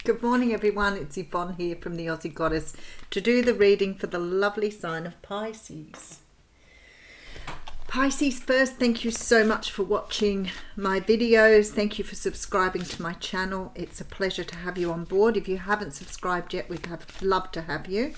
Good morning everyone, it's Yvonne here from the Aussie Goddess to do the reading for the lovely sign of Pisces. Pisces, first, thank you so much for watching my videos. Thank you for subscribing to my channel. It's a pleasure to have you on board. If you haven't subscribed yet, we'd love to have you.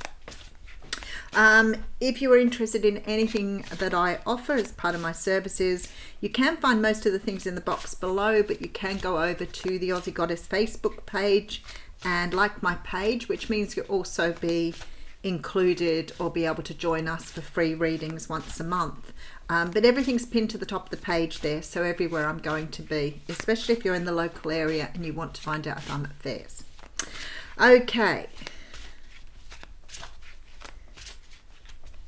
If you are interested in anything that I offer as part of my services, you can find most of the things in the box below, but you can go over to the Aussie Goddess Facebook page and like my page, which means you'll also be included or be able to join us for free readings once a month. But everything's pinned to the top of the page there, so everywhere I'm going to be, especially if you're in the local area and you want to find out if I'm at fairs. Okay.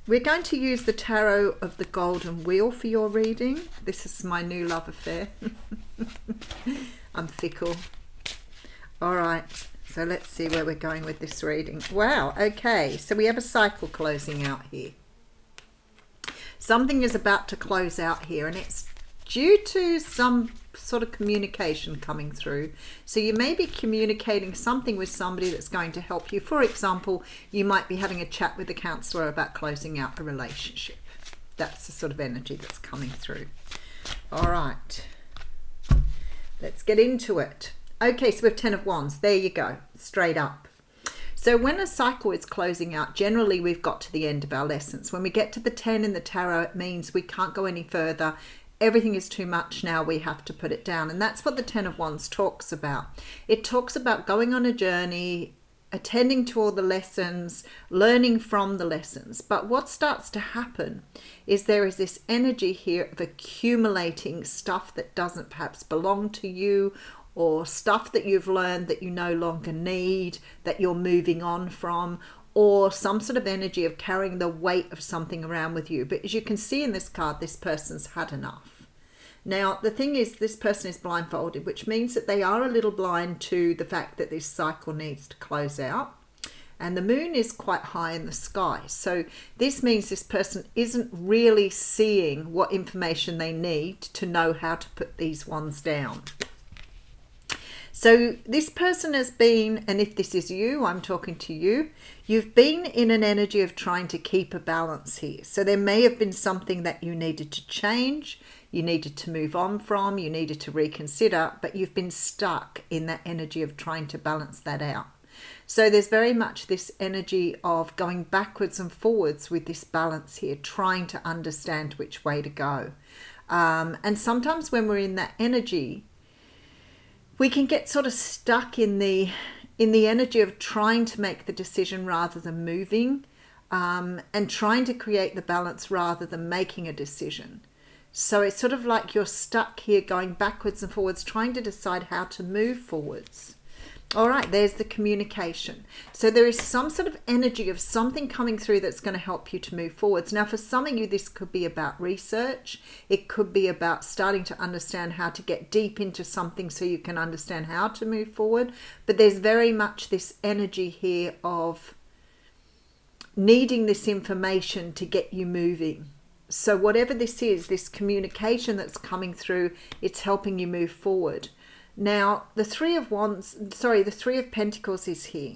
We're going to use the Tarot of the Golden Wheel for your reading. This is my new love affair. I'm fickle. All right, so let's see where we're going with this reading. Wow, okay, so we have a cycle closing out here. Something is about to close out here, and it's due to some sort of communication coming through. So you may be communicating something with somebody that's going to help you. For example, you might be having a chat with a counselor about closing out a relationship. That's the sort of energy that's coming through. All right, let's get into it. Okay, so we have 10 of Wands. There you go, straight up. So when a cycle is closing out, generally we've got to the end of our lessons. When we get to the 10 in the tarot, it means we can't go any further. Everything is too much now, we have to put it down. And that's what the 10 of Wands talks about. It talks about going on a journey, attending to all the lessons, learning from the lessons. But what starts to happen is there is this energy here of accumulating stuff that doesn't perhaps belong to you, or stuff that you've learned that you no longer need, that you're moving on from, or some sort of energy of carrying the weight of something around with you. But as you can see in this card, this person's had enough. Now, the thing is, this person is blindfolded, which means that they are a little blind to the fact that this cycle needs to close out. And the moon is quite high in the sky. So this means this person isn't really seeing what information they need to know how to put these wands down. So this person has been, and if this is you, I'm talking to you, you've been in an energy of trying to keep a balance here. So there may have been something that you needed to change, you needed to move on from, you needed to reconsider, but you've been stuck in that energy of trying to balance that out. So there's very much this energy of going backwards and forwards with this balance here, trying to understand which way to go. And sometimes when we're in that energy, we can get sort of stuck in the energy of trying to make the decision rather than moving, and trying to create the balance rather than making a decision. So it's sort of like you're stuck here going backwards and forwards, trying to decide how to move forwards. All right, there's the communication. So there is some sort of energy of something coming through that's going to help you to move forwards. Now, for some of you, this could be about research. It could be about starting to understand how to get deep into something so you can understand how to move forward. But there's very much this energy here of needing this information to get you moving. So whatever this is, this communication that's coming through, it's helping you move forward. Now, the Three of Pentacles is here.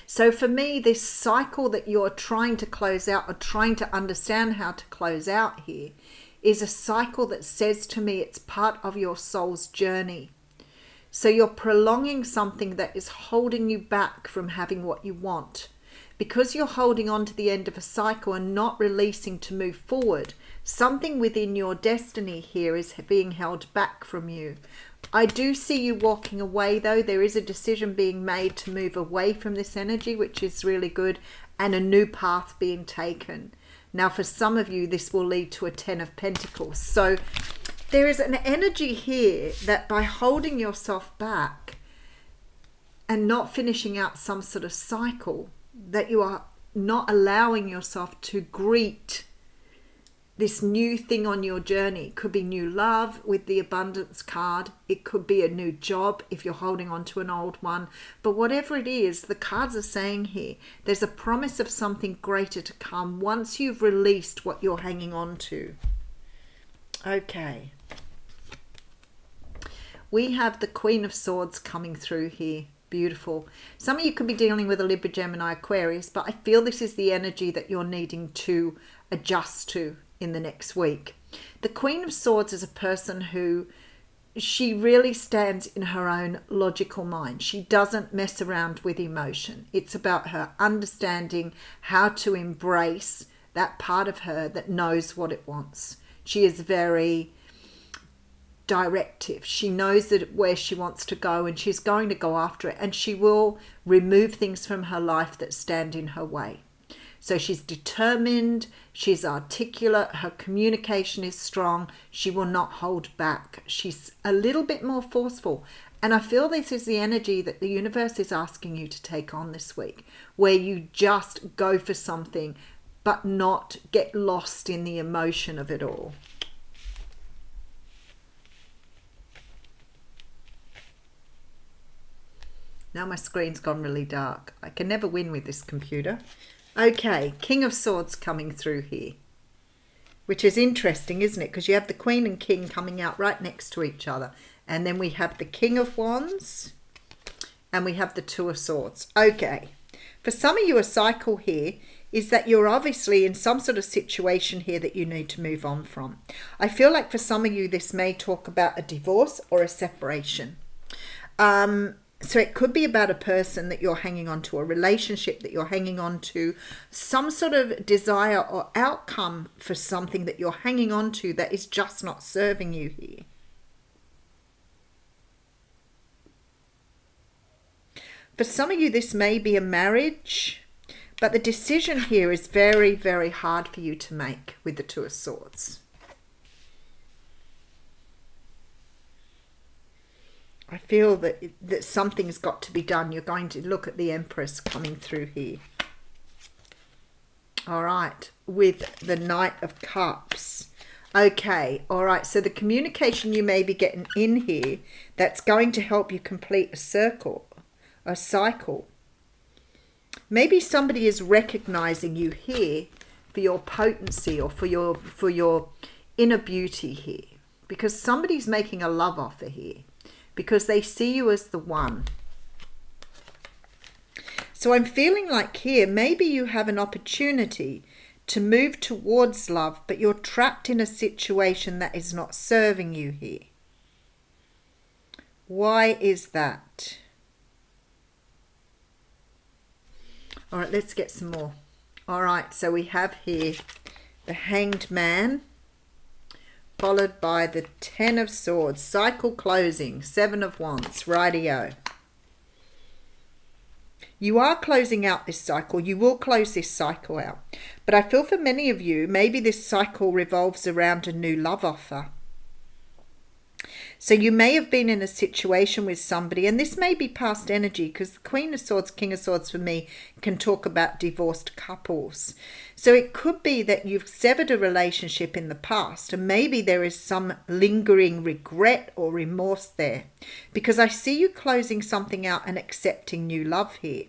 So for me, this cycle that you're trying to close out or trying to understand how to close out here is a cycle that says to me it's part of your soul's journey. So you're prolonging something that is holding you back from having what you want. Because you're holding on to the end of a cycle and not releasing to move forward, something within your destiny here is being held back from you. I do see you walking away though. There is a decision being made to move away from this energy, which is really good, and a new path being taken. Now for some of you, this will lead to a 10 of Pentacles. So there is an energy here that by holding yourself back and not finishing out some sort of cycle, that you are not allowing yourself to greet this new thing on your journey. It could be new love with the abundance card. It could be a new job if you're holding on to an old one. But whatever it is, the cards are saying here, there's a promise of something greater to come once you've released what you're hanging on to. Okay. we have the Queen of Swords coming through here. Beautiful. Some of you could be dealing with a Libra, Gemini, Aquarius, but I feel this is the energy that you're needing to adjust to in the next week. The Queen of Swords is a person who, she really stands in her own logical mind. She doesn't mess around with emotion. It's about her understanding how to embrace that part of her that knows what it wants. She is very directive. She knows that where she wants to go, and she's going to go after it, and she will remove things from her life that stand in her way. So she's determined, she's articulate, her communication is strong, she will not hold back. She's a little bit more forceful. And I feel this is the energy that the universe is asking you to take on this week, where you just go for something but not get lost in the emotion of it all. Now my screen's gone really dark. I can never win with this computer. Okay, King of Swords coming through here, which is interesting, isn't it? Because you have the Queen and King coming out right next to each other. And then we have the King of Wands and we have the Two of Swords. Okay, for some of you, a cycle here is that you're obviously in some sort of situation here that you need to move on from. I feel like for some of you, this may talk about a divorce or a separation. So it could be about a person that you're hanging on to, a relationship that you're hanging on to, some sort of desire or outcome for something that you're hanging on to that is just not serving you here. For some of you, this may be a marriage, but the decision here is very, very hard for you to make with the Two of Swords. I feel that something's got to be done. You're going to look at the Empress coming through here. All right, with the Knight of Cups. Okay, all right, so the communication you may be getting in here, that's going to help you complete a cycle. Maybe somebody is recognizing you here for your potency or for your inner beauty here, because somebody's making a love offer here, because they see you as the one. So I'm feeling like here, maybe you have an opportunity to move towards love, but you're trapped in a situation that is not serving you here. Why is that? All right, let's get some more. All right, so we have here the Hanged Man, followed by the Ten of Swords, cycle closing, Seven of Wands, rightio. You are closing out this cycle. You will close this cycle out. But I feel for many of you, maybe this cycle revolves around a new love offer. So you may have been in a situation with somebody, and this may be past energy, because the Queen of Swords, King of Swords for me can talk about divorced couples. So it could be that you've severed a relationship in the past, and maybe there is some lingering regret or remorse there, because I see you closing something out and accepting new love here.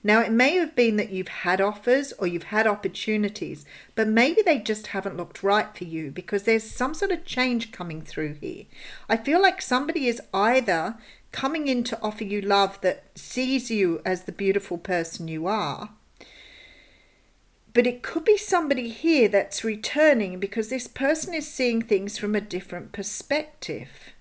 Now, it may have been that you've had offers or you've had opportunities, but maybe they just haven't looked right for you, because there's some sort of change coming through here. I feel like somebody is either coming in to offer you love that sees you as the beautiful person you are, but it could be somebody here that's returning because this person is seeing things from a different perspective.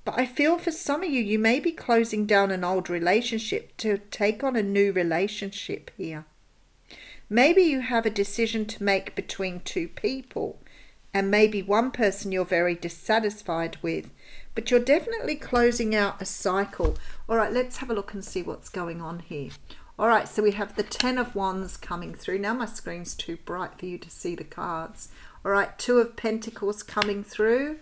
But I feel for some of you, you may be closing down an old relationship to take on a new relationship here. Maybe you have a decision to make between two people, and maybe one person you're very dissatisfied with, but you're definitely closing out a cycle. All right, let's have a look and see what's going on here. All right, so we have the Ten of Wands coming through. Now my screen's too bright for you to see the cards. All right, Two of Pentacles coming through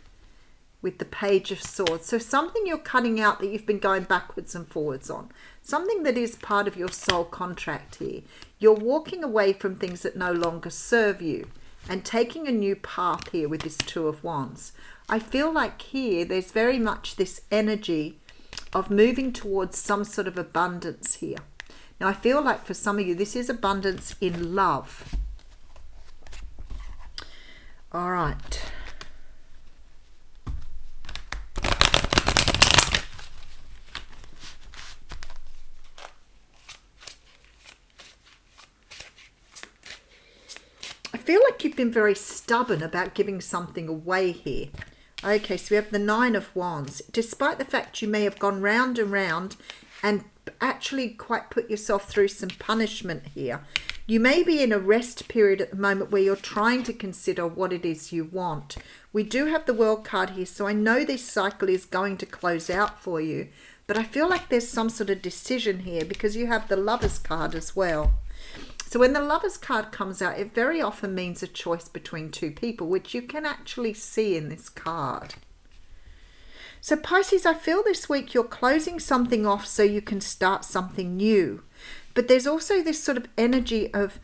with the Page of Swords. So something you're cutting out that you've been going backwards and forwards on. Something that is part of your soul contract here. You're walking away from things that no longer serve you and taking a new path here with this Two of Wands. I feel like here there's very much this energy of moving towards some sort of abundance here. Now, I feel like for some of you, this is abundance in love. All right. feel like you've been very stubborn about giving something away here. Okay, so we have the Nine of Wands. Despite the fact you may have gone round and round and actually quite put yourself through some punishment here, you may be in a rest period at the moment where you're trying to consider what it is you want. We do have the World card here, so I know this cycle is going to close out for you, but I feel like there's some sort of decision here because you have the Lovers card as well. So when the Lovers card comes out, it very often means a choice between two people, which you can actually see in this card. So Pisces, I feel this week you're closing something off so you can start something new. But there's also this sort of energy of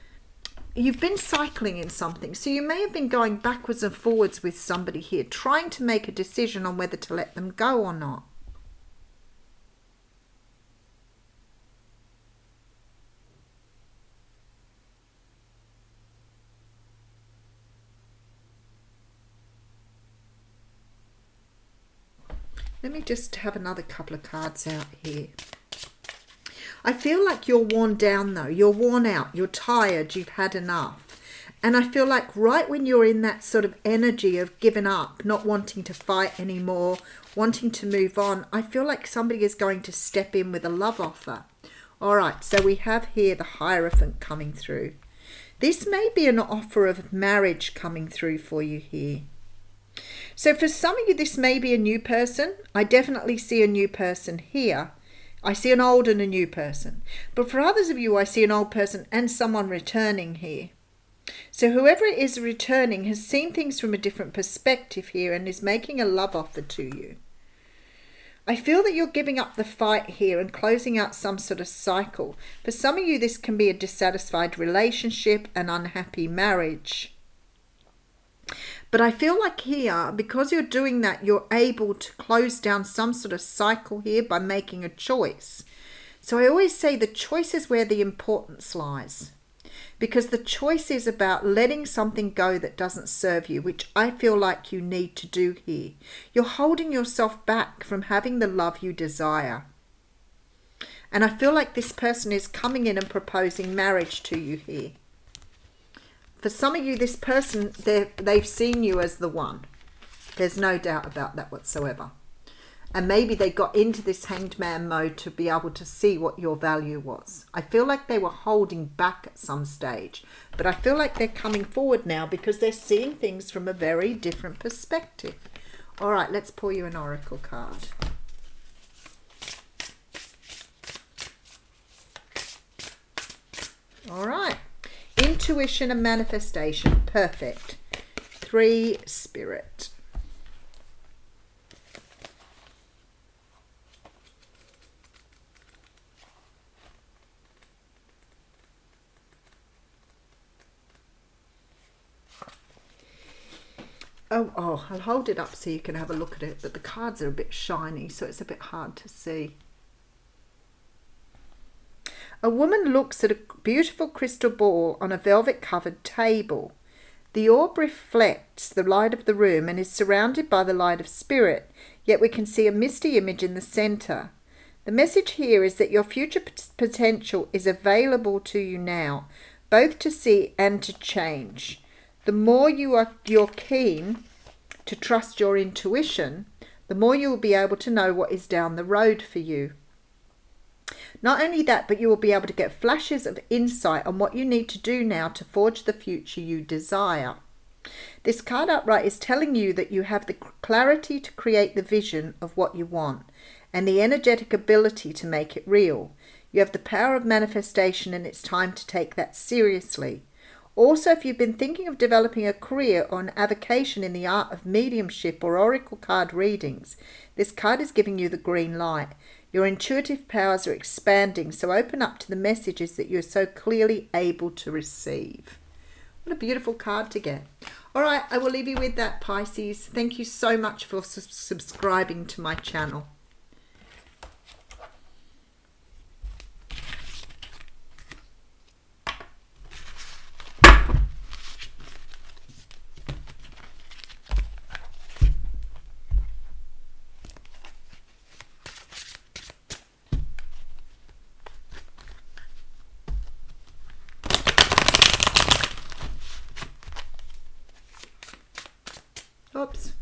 you've been cycling in something. So you may have been going backwards and forwards with somebody here, trying to make a decision on whether to let them go or not. Let me just have another couple of cards out here. I feel like you're worn down though. You're worn out. You're tired. You've had enough. And I feel like right when you're in that sort of energy of giving up, not wanting to fight anymore, wanting to move on, I feel like somebody is going to step in with a love offer. All right, so we have here the Hierophant coming through. This may be an offer of marriage coming through for you here. So for some of you, this may be a new person. I definitely see a new person here. I see an old and a new person. But for others of you, I see an old person and someone returning here. So whoever it is returning has seen things from a different perspective here and is making a love offer to you. I feel that you're giving up the fight here and closing out some sort of cycle. For some of you, this can be a dissatisfied relationship, an unhappy marriage. But I feel like here, because you're doing that, you're able to close down some sort of cycle here by making a choice. So I always say the choice is where the importance lies. Because the choice is about letting something go that doesn't serve you, which I feel like you need to do here. You're holding yourself back from having the love you desire. And I feel like this person is coming in and proposing marriage to you here. For some of you, this person, they've seen you as the one. There's no doubt about that whatsoever. And maybe they got into this hanged man mode to be able to see what your value was. I feel like they were holding back at some stage. But I feel like they're coming forward now because they're seeing things from a very different perspective. All right, let's pull you an oracle card. All right. Intuition and manifestation. Perfect. 3, Spirit. Oh, I'll hold it up so you can have a look at it, but the cards are a bit shiny, so it's a bit hard to see. A woman looks at a beautiful crystal ball on a velvet-covered table. The orb reflects the light of the room and is surrounded by the light of spirit, yet we can see a misty image in the centre. The message here is that your future potential is available to you now, both to see and to change. The more you're keen to trust your intuition, the more you will be able to know what is down the road for you. Not only that, but you will be able to get flashes of insight on what you need to do now to forge the future you desire. This card upright is telling you that you have the clarity to create the vision of what you want and the energetic ability to make it real. You have the power of manifestation, and it's time to take that seriously. Also, if you've been thinking of developing a career or an avocation in the art of mediumship or oracle card readings, this card is giving you the green light. Your intuitive powers are expanding, so open up to the messages that you're so clearly able to receive. What a beautiful card to get. All right, I will leave you with that, Pisces. Thank you so much for subscribing to my channel. Oops.